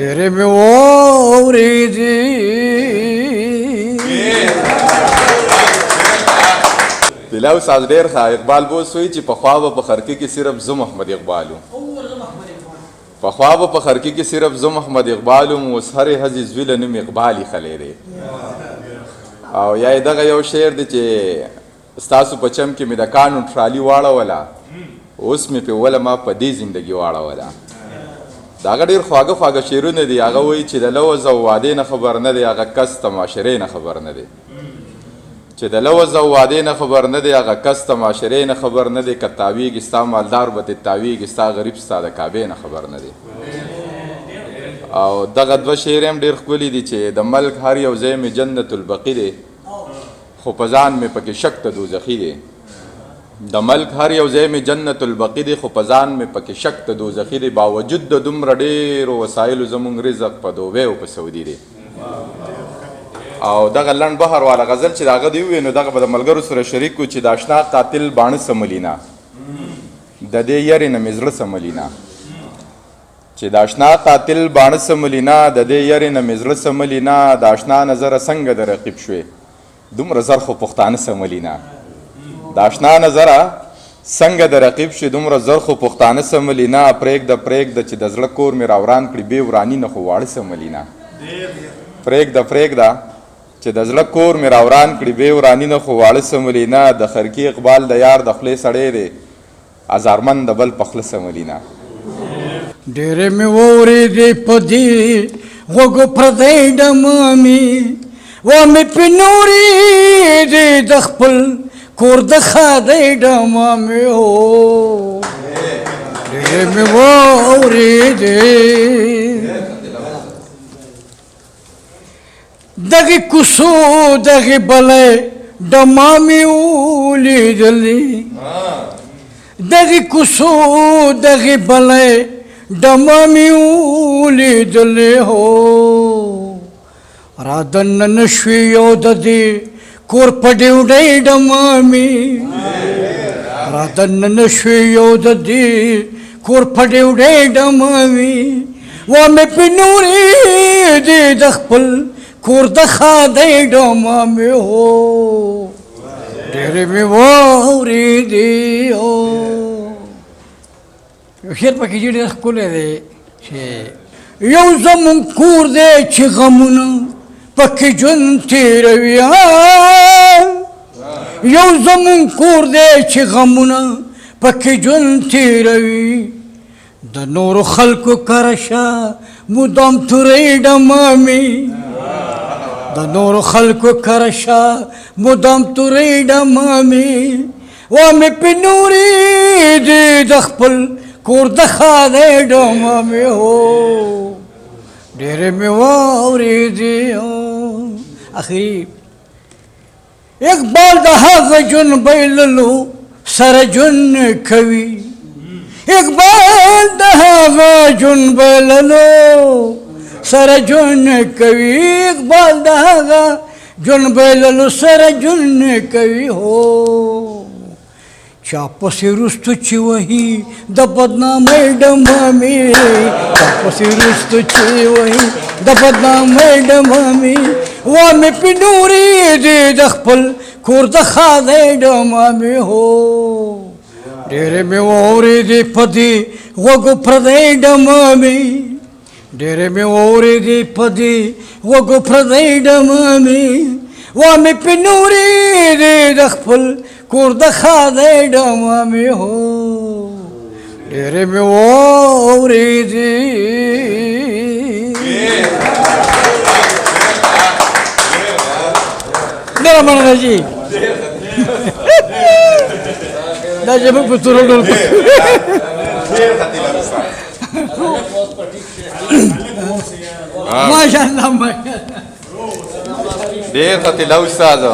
ډېرې مې واورېدې. بلاو ساز ډېر ښه. اقبال بوس وایي چې پخوا به په خرقې کې صرف زه محمد اقبال وم. پخوا به په خرقې کې صرف زه محمد اقبال وم، اوس هرې هزې زوی له نوم اقبال ایښلی دی. او یا یې دغه یو شعر دی چې ستاسو په چم کې مې د کاڼو ټرالي واړوله، اوس مې پې ما په دې زندګي واړوله. د هغه ډېر خواږه خواږه شعرونه دي. هغه وایي چې د لوز او وعدې نه خبر نه دی، هغه کس ته معاشرې نه خبر نه دی. چې د لوز او وعدې نه خبر نه دی، هغه کس ته معاشرې نه خبر نه دی. که تاویږي ستا مالدار به دې تاویږي، ستا غریب ستا د کعبې نه خبر نه دی. او دغه دوه شعر هم ډېر ښکلي دي چې د ملک هر یو ځای مې جنت البقي دی، خو په ځان مې پکې شک ته دوزخي دی. د ملک هر یو ځای مې جنت البقي دی، خو په ځان مې پکې شک ته دوزخي دی. باوجود د دومره ډېرو وسایلو زموږ رزق په دوبۍ او په سعودي دی. او دغه لنډ بحر والا غزل چې د هغه دی ووایي، نو دغه به د ملګرو سره شریک کړو چې د اشنا قاتل باڼه سملینا، د دې یارې نه مې زړه سملینا. چې د اشنا قاتل باڼه سملینا، د دې یارې نه مې زړه سملینا. د اشنا نظره څنګه د رقیب شوې، دومره زر خو پښتانه سملینا. د اشنا نظره څنګه د رقیب شوې، دومره زر خو پښتانه سملینا. پرېږده پرېږده چې د زړه کور مې راوران کړي، بې وراني نه خو واړه سملینا. پرېږده پرېږده چې د زړه کور مې راوران کړي، بې وراني نه خو واړه سملینا. د خرقې اقبال د یار د خولې سړی دی، ازارمن د بل په خوله سملینا. ډېرې مې واورېدې په دې غوږو پردی ډمامې، وامې پې نورېدې د خپل کور د ښادۍ ډمامې. هو ډېرې مې واورېدې دغې کوڅو دغې بلۍ ډمامې ولیدلې، دغې کوڅو دغې بلۍ ډمامې ولیدلې. هو را دننه شوې یو د دې کور په ډیوډۍ ډمامې، را دننه شوې یو د دې کور په ډیوډۍ ډمامې. وامې پې نورېدې د خپل کور د ښادۍ ډمامې. هو ډېرې مې واورېدې. هو یو شعر پکې چې ډېر ښکلی دی چې یو زمونږ کور دی چې غمونه پکې ژوند تېروي. یو زمونږ کور دی چې غمونه پکې ژوند تېروي. د نورو خلکو کره شه مدام تورۍ ډمامې، د نورو خلکو کره شه مدام تورۍ ډمامې. وامې پې نورېدې د خپل کور د ښادۍ ډمامې. هو ډېرې مې واورېدې. اخري اقبال د هغه جون بایللو سره جون کوي، اقبال د هغه جون بایللو سره جون کوي، اقبال د هغه جون بایللو سره جون کوي. هو چا پسې رستو چې وهي د بدنامۍ ډمامې، چا پسې رستو چې وهي د بدنامۍ ډمامې. وامې پې نورېدې د خپل کور د ښادۍ ډمامې. هو ډېرې مې واورېدې په دې غوږو پردی ډمامې، ډېرې مې واورېدې په دې غوږو پردی ډمامې. وامې پې نورېدې د خپل کور د ښادۍ ډمامې. هو ډېرې مې واورېدې. ډېره مننه جي. دا زموږ په تور ډول ماشاءالله ډېر ښه تلاوت استاده.